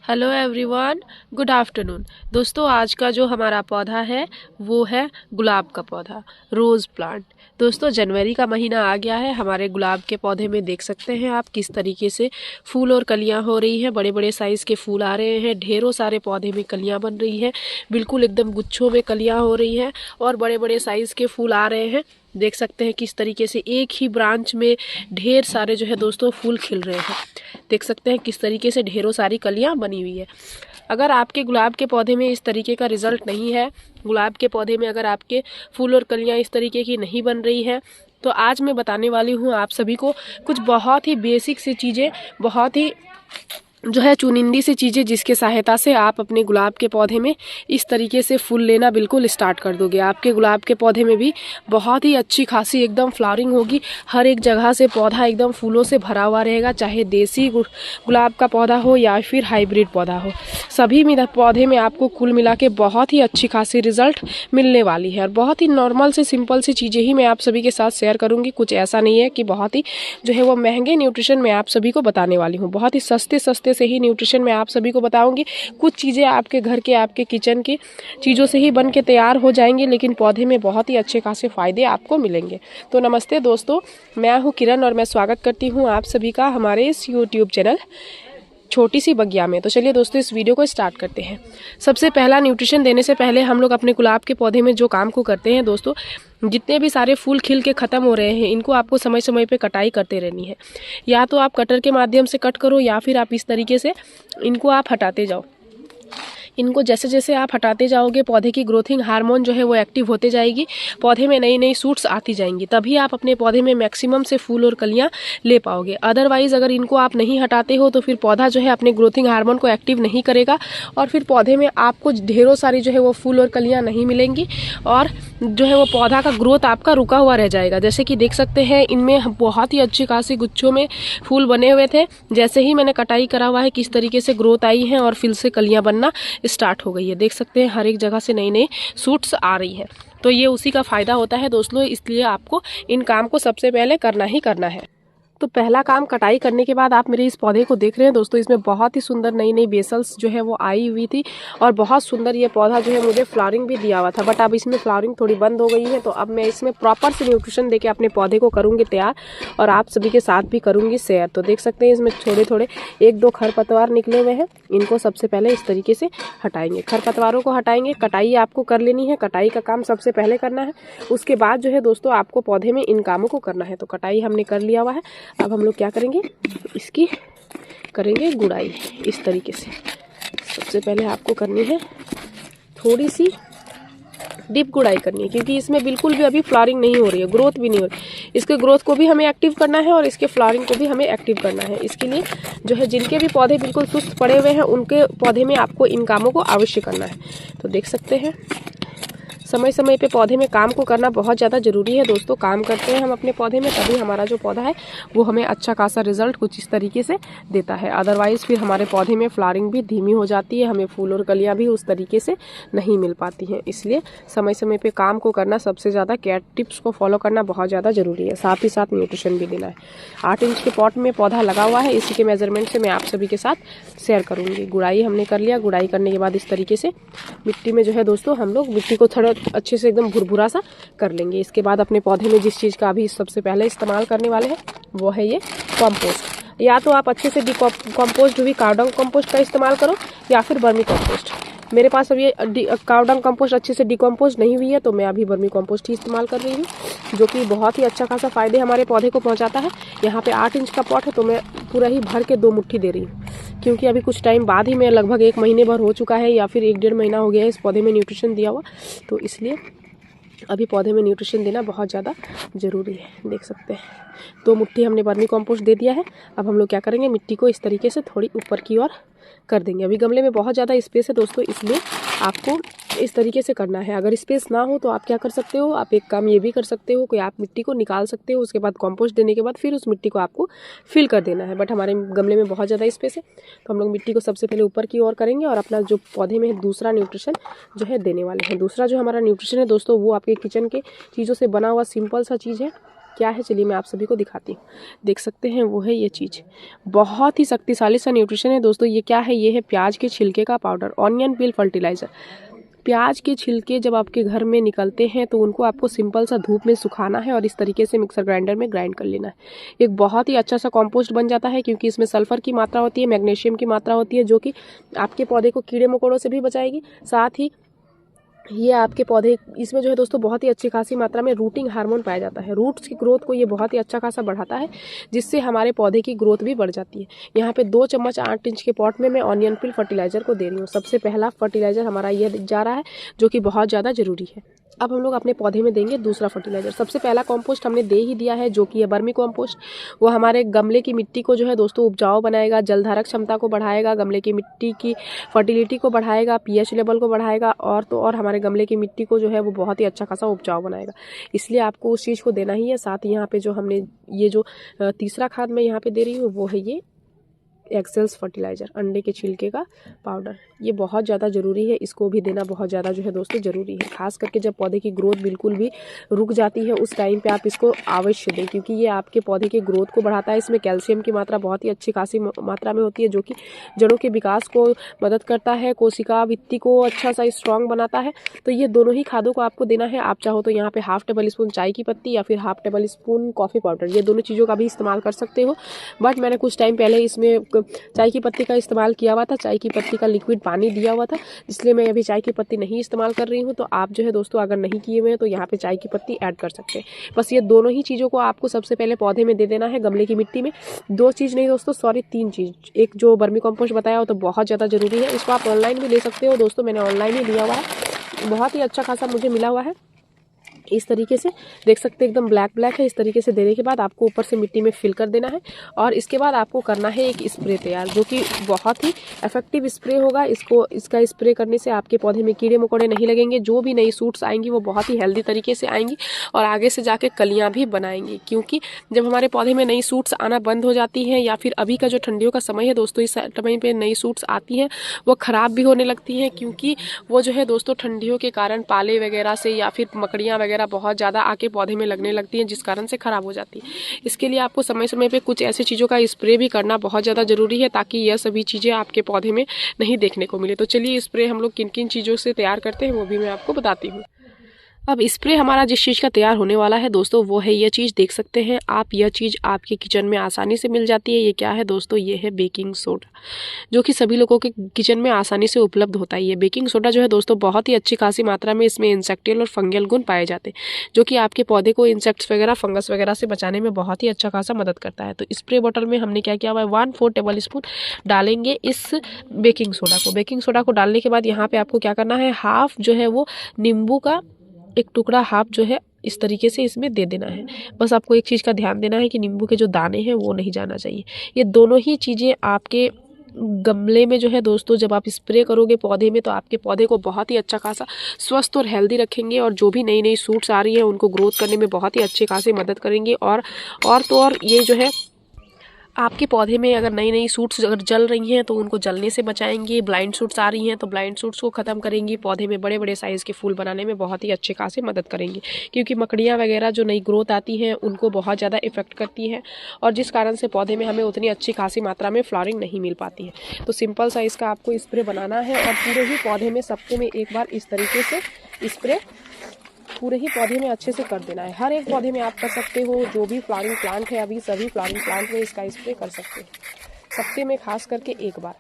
Hello everyone, good afternoon. दोस्तों, आज का जो हमारा पौधा है वो है गुलाब का पौधा, रोज़ प्लांट। दोस्तों, जनवरी का महीना आ गया है। हमारे गुलाब के पौधे में देख सकते हैं आप किस तरीके से फूल और कलियां हो रही हैं। बड़े बड़े साइज़ के फूल आ रहे हैं, ढेरों सारे पौधे में कलियां बन रही हैं, बिल्कुल एकदम गुच्छों में कलियां हो रही हैं और बड़े बड़े साइज़ के फूल आ रहे हैं। देख सकते हैं किस तरीके से एक ही ब्रांच में ढेर सारे जो है दोस्तों फूल खिल रहे हैं। देख सकते हैं किस तरीके से ढेरों सारी कलियां बनी हुई है। अगर आपके गुलाब के पौधे में इस तरीके का रिजल्ट नहीं है, गुलाब के पौधे में अगर आपके फूल और कलियां इस तरीके की नहीं बन रही है, तो आज मैं बताने वाली हूँ आप सभी को कुछ बहुत ही बेसिक सी चीज़ें, बहुत ही जो है चुनिंदी सी चीज़ें, जिसके सहायता से आप अपने गुलाब के पौधे में इस तरीके से फूल लेना बिल्कुल स्टार्ट कर दोगे। आपके गुलाब के पौधे में भी बहुत ही अच्छी खासी एकदम फ्लावरिंग होगी। हर एक जगह से पौधा एकदम फूलों से भरा हुआ रहेगा, चाहे देसी गुलाब का पौधा हो या फिर हाइब्रिड पौधा हो। सभी पौधे में आपको कुल मिला के बहुत ही अच्छी खासी रिजल्ट मिलने वाली है। और बहुत ही नॉर्मल से सिंपल सी चीज़ें ही मैं आप सभी के साथ शेयर करूँगी। कुछ ऐसा नहीं है कि बहुत ही जो है वो महंगे न्यूट्रिशन मैं आप सभी को बताने वाली हूँ। बहुत ही सस्ते सस्ते से ही न्यूट्रिशन मैं आप सभी को बताऊंगी। कुछ चीज़ें आपके घर के, आपके किचन की चीज़ों से ही बन के तैयार हो जाएंगी, लेकिन पौधे में बहुत ही अच्छे खासे फायदे आपको मिलेंगे। तो नमस्ते दोस्तों, मैं हूँ किरण और मैं स्वागत करती हूँ आप सभी का हमारे इस यूट्यूब चैनल छोटी सी बगिया में। तो चलिए दोस्तों, इस वीडियो को स्टार्ट करते हैं। सबसे पहला, न्यूट्रिशन देने से पहले हम लोग अपने गुलाब के पौधे में जो काम को करते हैं दोस्तों, जितने भी सारे फूल खिल के ख़त्म हो रहे हैं, इनको आपको समय समय पे कटाई करते रहनी है। या तो आप कटर के माध्यम से कट करो या फिर आप इस तरीके से इनको आप हटाते जाओ। इनको जैसे जैसे आप हटाते जाओगे, पौधे की ग्रोथिंग हार्मोन जो है वो एक्टिव होते जाएगी, पौधे में नई नई सूट्स आती जाएंगी, तभी आप अपने पौधे में मैक्सिमम से फूल और कलियां ले पाओगे। अदरवाइज अगर इनको आप नहीं हटाते हो तो फिर पौधा जो है अपने ग्रोथिंग हार्मोन को एक्टिव नहीं करेगा और फिर पौधे में आपको ढेरों सारी जो है वो फूल और कलियां नहीं मिलेंगी और जो है वो पौधा का ग्रोथ आपका रुका हुआ रह जाएगा। जैसे कि देख सकते हैं, इनमें बहुत ही अच्छी खासी गुच्छों में फूल बने हुए थे। जैसे ही मैंने कटाई करा हुआ है, किस तरीके से ग्रोथ आई है और फिर से कलियां बनना स्टार्ट हो गई है। देख सकते हैं हर एक जगह से नई नई सूट्स आ रही है। तो ये उसी का फायदा होता है दोस्तों, इसलिए आपको इन काम को सबसे पहले करना ही करना है। तो पहला काम, कटाई करने के बाद आप मेरे इस पौधे को देख रहे हैं दोस्तों, इसमें बहुत ही सुंदर नई नई बेसल्स जो है वो आई हुई थी और बहुत सुंदर ये पौधा जो है मुझे फ्लावरिंग भी दिया हुआ था। बट अब इसमें फ्लावरिंग थोड़ी बंद हो गई है, तो अब मैं इसमें प्रॉपर से न्यूट्रिशन देके अपने पौधे को करूँगी तैयार और आप सभी के साथ भी करूँगी शेयर। तो देख सकते हैं इसमें थोड़े थोड़े एक दो खरपतवार निकले हुए हैं, इनको सबसे पहले इस तरीके से हटाएंगे। खरपतवारों को हटाएंगे, कटाई आपको कर लेनी है, कटाई का काम सबसे पहले करना है। उसके बाद जो है दोस्तों आपको पौधे में इन कामों को करना है। तो कटाई हमने कर लिया हुआ है, अब हम लोग क्या करेंगे, इसकी करेंगे गुड़ाई इस तरीके से। सबसे पहले आपको करनी है थोड़ी सी डीप गुड़ाई करनी है, क्योंकि इसमें बिल्कुल भी अभी फ्लावरिंग नहीं हो रही है, ग्रोथ भी नहीं हो रही है। इसके ग्रोथ को भी हमें एक्टिव करना है और इसके फ्लावरिंग को भी हमें एक्टिव करना है। इसके लिए जो है जिनके भी पौधे बिल्कुल सुस्त पड़े हुए हैं, उनके पौधे में आपको इन कामों को अवश्य करना है। तो देख सकते हैं समय समय पे पौधे में काम को करना बहुत ज़्यादा ज़रूरी है दोस्तों। काम करते हैं हम अपने पौधे में, तभी हमारा जो पौधा है वो हमें अच्छा खासा रिजल्ट कुछ इस तरीके से देता है। अदरवाइज़ फिर हमारे पौधे में फ्लावरिंग भी धीमी हो जाती है, हमें फूल और कलियाँ भी उस तरीके से नहीं मिल पाती हैं। इसलिए समय समय पे काम को करना, सबसे ज़्यादा केयर टिप्स को फॉलो करना बहुत ज़्यादा ज़रूरी है। साथ ही साथ न्यूट्रिशन भी देना है। 8 इंच के पॉट में पौधा लगा हुआ है, इसी के मेजरमेंट से मैं आप सभी के साथ शेयर करूँगी। गुड़ाई हमने कर लिया, गुड़ाई करने के बाद इस तरीके से मिट्टी में जो है दोस्तों हम लोग मिट्टी को थोड़ा अच्छे से एकदम भुरभुरा सा कर लेंगे। इसके बाद अपने पौधे में जिस चीज़ का अभी सबसे पहले इस्तेमाल करने वाले हैं वो है ये कंपोस्ट। या तो आप अच्छे से कंपोस्ट जो भी कावडंग कंपोस्ट का इस्तेमाल करो या फिर वर्मी कंपोस्ट। मेरे पास अब ये कावडंग कंपोस्ट अच्छे से डिकम्पोज नहीं हुई है, तो मैं अभी वर्मी कंपोस्ट ही इस्तेमाल कर रही हूँ, जो कि बहुत ही अच्छा खासा फायदे हमारे पौधे को पहुँचाता है। यहाँ पे 8 इंच का पॉट है, तो मैं पूरा ही भर के 2 मुट्ठी दे रही हूँ, क्योंकि अभी कुछ टाइम बाद ही मैं लगभग 1 महीने भर हो चुका है या फिर 1 डेढ़ महीना हो गया है इस पौधे में न्यूट्रिशन दिया हुआ, तो इसलिए अभी पौधे में न्यूट्रिशन देना बहुत ज़्यादा ज़रूरी है। देख सकते हैं 2 मुट्ठी हमने वर्मी कंपोस्ट दे दिया है। अब हम लोग क्या करेंगे, मिट्टी को इस तरीके से थोड़ी ऊपर की ओर कर देंगे। अभी गमले में बहुत ज़्यादा स्पेस है दोस्तों, इसलिए आपको इस तरीके से करना है। अगर स्पेस ना हो तो आप क्या कर सकते हो, आप एक काम ये भी कर सकते हो कि आप मिट्टी को निकाल सकते हो, उसके बाद कंपोस्ट देने के बाद फिर उस मिट्टी को आपको फिल कर देना है। बट हमारे गमले में बहुत ज़्यादा स्पेस है, तो हम लोग मिट्टी को सबसे पहले ऊपर की ओर करेंगे और अपना जो पौधे में दूसरा न्यूट्रिशन जो है देने वाले हैं। दूसरा जो हमारा न्यूट्रिशन है दोस्तों, वो आपके किचन के चीज़ों से बना हुआ सिंपल सा चीज़ है क्या है चलिए मैं आप सभी को दिखाती हूँ। देख सकते हैं वो है ये चीज़, बहुत ही शक्तिशाली सा न्यूट्रिशन है दोस्तों। ये क्या है, ये है प्याज के छिलके का पाउडर, ऑनियन पील फर्टिलाइज़र। प्याज के छिलके जब आपके घर में निकलते हैं तो उनको आपको सिंपल सा धूप में सुखाना है और इस तरीके से मिक्सर ग्राइंडर में ग्राइंड कर लेना है। एक बहुत ही अच्छा सा कंपोस्ट बन जाता है, क्योंकि इसमें सल्फर की मात्रा होती है, मैग्नीशियम की मात्रा होती है, जो कि आपके पौधे को कीड़े मकोड़ों से भी बचाएगी। साथ ही ये आपके पौधे, इसमें जो है दोस्तों बहुत ही अच्छी खासी मात्रा में रूटिंग हार्मोन पाया जाता है। रूट्स की ग्रोथ को ये बहुत ही अच्छा खासा बढ़ाता है, जिससे हमारे पौधे की ग्रोथ भी बढ़ जाती है। यहाँ पे 2 चम्मच 8 इंच के पॉट में मैं ऑनियन पील फर्टिलाइजर को दे रही हूँ। सबसे पहला फर्टिलाइजर हमारा ये जा रहा है, जो कि बहुत ज़्यादा ज़रूरी है। अब हम लोग अपने पौधे में देंगे दूसरा फर्टिलाइजर। सबसे पहला कंपोस्ट हमने दे ही दिया है, जो कि है वर्मी कंपोस्ट। वो हमारे गमले की मिट्टी को जो है दोस्तों उपजाऊ बनाएगा, जलधारक क्षमता को बढ़ाएगा, गमले की मिट्टी की फर्टिलिटी को बढ़ाएगा, पीएच लेवल को बढ़ाएगा, और तो और हमारे गमले की मिट्टी को जो है वो बहुत ही अच्छा खासा उपजाऊ बनाएगा। इसलिए आपको उस चीज़ को देना ही है। साथ ही यहाँ पे जो हमने ये जो तीसरा खाद मैं यहाँ पे दे रही हूँ वो है ये एक्सेल्स फर्टिलाइज़र, अंडे के छिलके का पाउडर। ये बहुत ज़्यादा ज़रूरी है, इसको भी देना बहुत ज़्यादा जो है दोस्तों ज़रूरी है। खास करके जब पौधे की ग्रोथ बिल्कुल भी रुक जाती है उस टाइम पे आप इसको अवश्य दें, क्योंकि ये आपके पौधे की ग्रोथ को बढ़ाता है। इसमें कैल्शियम की मात्रा बहुत ही अच्छी खासी मात्रा में होती है, जो कि जड़ों के विकास को मदद करता है, कोशिका भित्ति को अच्छा सा स्ट्रॉन्ग बनाता है। तो ये दोनों ही खादों को आपको देना है। आप चाहो तो यहाँ पे हाफ टेबल स्पून चाय की पत्ती या फिर half table spoon coffee powder, ये दोनों चीज़ों का भी इस्तेमाल कर सकते हो। बट मैंने कुछ टाइम पहले इसमें चाय की पत्ती का इस्तेमाल किया हुआ था, चाय की पत्ती का लिक्विड पानी दिया हुआ था, इसलिए मैं अभी चाय की पत्ती नहीं इस्तेमाल कर रही हूँ। तो आप जो है दोस्तों अगर नहीं किए हुए हैं तो यहाँ पे चाय की पत्ती ऐड कर सकते हैं। बस ये दोनों ही चीज़ों को आपको सबसे पहले पौधे में दे देना है, गमले की मिट्टी में। 2 चीज़ नहीं दोस्तों, सॉरी 3 चीज़। एक जो वर्मी कंपोस्ट बताया हो तो बहुत ज़्यादा ज़रूरी है, इसको आप ऑनलाइन भी ले सकते हो दोस्तों। मैंने ऑनलाइन ही लिया हुआ है, बहुत ही अच्छा खासा मुझे मिला हुआ है। इस तरीके से देख सकते हैं एकदम ब्लैक ब्लैक है। इस तरीके से देने के बाद आपको ऊपर से मिट्टी में फिल कर देना है, और इसके बाद आपको करना है एक स्प्रे तैयार, जो कि बहुत ही इफेक्टिव स्प्रे होगा। इसका स्प्रे करने से आपके पौधे में कीड़े मकोड़े नहीं लगेंगे। जो भी नई सूट्स आएंगी वो बहुत ही हेल्दी तरीके से आएंगी और आगे से जाके कलियाँ भी बनाएंगी। क्योंकि जब हमारे पौधे में नई सूट्स आना बंद हो जाती हैं, या फिर अभी का जो ठंडियों का समय है दोस्तों, इस समय पे नई सूट्स आती हैं वो ख़राब भी होने लगती हैं, क्योंकि वो जो है दोस्तों ठंडियों के कारण पाले वगैरह से या फिर मकड़ियाँ वगैरह बहुत ज़्यादा आके पौधे में लगने लगती हैं, जिस कारण से ख़राब हो जाती है। इसके लिए आपको समय समय पे कुछ ऐसी चीज़ों का स्प्रे भी करना बहुत ज़्यादा ज़रूरी है, ताकि यह सभी चीज़ें आपके पौधे में नहीं देखने को मिले। तो चलिए स्प्रे हम लोग किन किन चीज़ों से तैयार करते हैं वो भी मैं आपको बताती हूँ। अब स्प्रे हमारा जिस चीज़ का तैयार होने वाला है दोस्तों, वो है यह चीज़। देख सकते हैं आप, यह चीज़ आपके किचन में आसानी से मिल जाती है। ये क्या है दोस्तों, ये है बेकिंग सोडा, जो कि सभी लोगों के किचन में आसानी से उपलब्ध होता है। ये बेकिंग सोडा जो है दोस्तों बहुत ही अच्छी खासी मात्रा में इसमें इंसेक्टियल और फंगल गुण पाए जाते हैं, जो कि आपके पौधे को इंसेक्ट्स वगैरह, फंगस वगैरह से बचाने में बहुत ही अच्छा खासा मदद करता है। तो स्प्रे बॉटल में हमने क्या किया हुआ है, 1/4 टेबल स्पून डालेंगे इस बेकिंग सोडा को। बेकिंग सोडा को डालने के बाद यहाँ पे आपको क्या करना है, हाफ जो है वो नींबू का एक टुकड़ा हाफ जो है इस तरीके से इसमें दे देना है। बस आपको एक चीज़ का ध्यान देना है कि नींबू के जो दाने हैं वो नहीं जाना चाहिए। ये दोनों ही चीज़ें आपके गमले में जो है दोस्तों जब आप स्प्रे करोगे पौधे में, तो आपके पौधे को बहुत ही अच्छा खासा स्वस्थ और हेल्दी रखेंगे, और जो भी नई नई सूट्स आ रही है उनको ग्रोथ करने में बहुत ही अच्छे खासे मदद करेंगे। और तो और ये जो है आपके पौधे में अगर नई नई सूट्स अगर जल रही हैं तो उनको जलने से बचाएंगे। ब्लाइंड सूट्स आ रही हैं तो ब्लाइंड सूट्स को ख़त्म करेंगी। पौधे में बड़े बड़े साइज़ के फूल बनाने में बहुत ही अच्छे खासे मदद करेंगी, क्योंकि मकड़ियाँ वगैरह जो नई ग्रोथ आती हैं उनको बहुत ज़्यादा इफेक्ट करती है, और जिस कारण से पौधे में हमें उतनी अच्छी खासी मात्रा में फ्लावरिंग नहीं मिल पाती है। तो सिंपल सा इसका आपको स्प्रे बनाना है, और पूरे ही पौधे में सप्ताह में एक बार इस तरीके से स्प्रे पूरे ही पौधे में अच्छे से कर देना है। हर एक पौधे में आप कर सकते हो, जो भी फ्लावरिंग प्लांट है अभी सभी फ्लावरिंग प्लांट में इसका स्प्रे कर सकते हैं। सप्ताह में खास करके एक बार,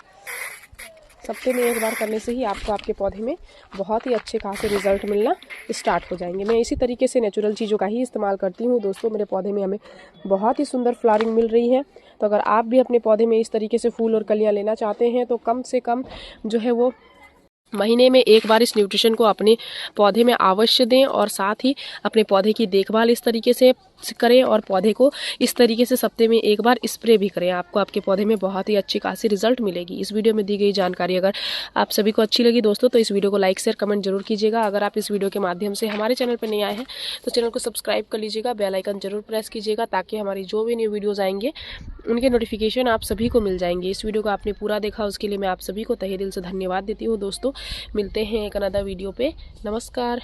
सप्ताह में एक बार करने से ही आपको आपके पौधे में बहुत ही अच्छे खासे रिजल्ट मिलना स्टार्ट हो जाएंगे। मैं इसी तरीके से नेचुरल चीज़ों का ही इस्तेमाल करती हूँ दोस्तों। मेरे पौधे में हमें बहुत ही सुंदर फ्लावरिंग मिल रही है। तो अगर आप भी अपने पौधे में इस तरीके से फूल और कलियाँ लेना चाहते हैं तो कम से कम जो है वो महीने में एक बार इस न्यूट्रिशन को अपने पौधे में अवश्य दें, और साथ ही अपने पौधे की देखभाल इस तरीके से करें, और पौधे को इस तरीके से सप्ताह में एक बार स्प्रे भी करें। आपको आपके पौधे में बहुत ही अच्छी खासी रिजल्ट मिलेगी। इस वीडियो में दी गई जानकारी अगर आप सभी को अच्छी लगी दोस्तों, तो इस वीडियो को लाइक शेयर कमेंट जरूर कीजिएगा। अगर आप इस वीडियो के माध्यम से हमारे चैनल पर नए आए हैं तो चैनल को सब्सक्राइब कर लीजिएगा, बेल आइकन जरूर प्रेस कीजिएगा, ताकि हमारी जो भी न्यू वीडियोज़ आएंगे उनके नोटिफिकेशन आप सभी को मिल जाएंगे। इस वीडियो को आपने पूरा देखा उसके लिए मैं आप सभी को तहे दिल से धन्यवाद देती हूँ दोस्तों। मिलते हैं एक अनदर वीडियो पे। नमस्कार।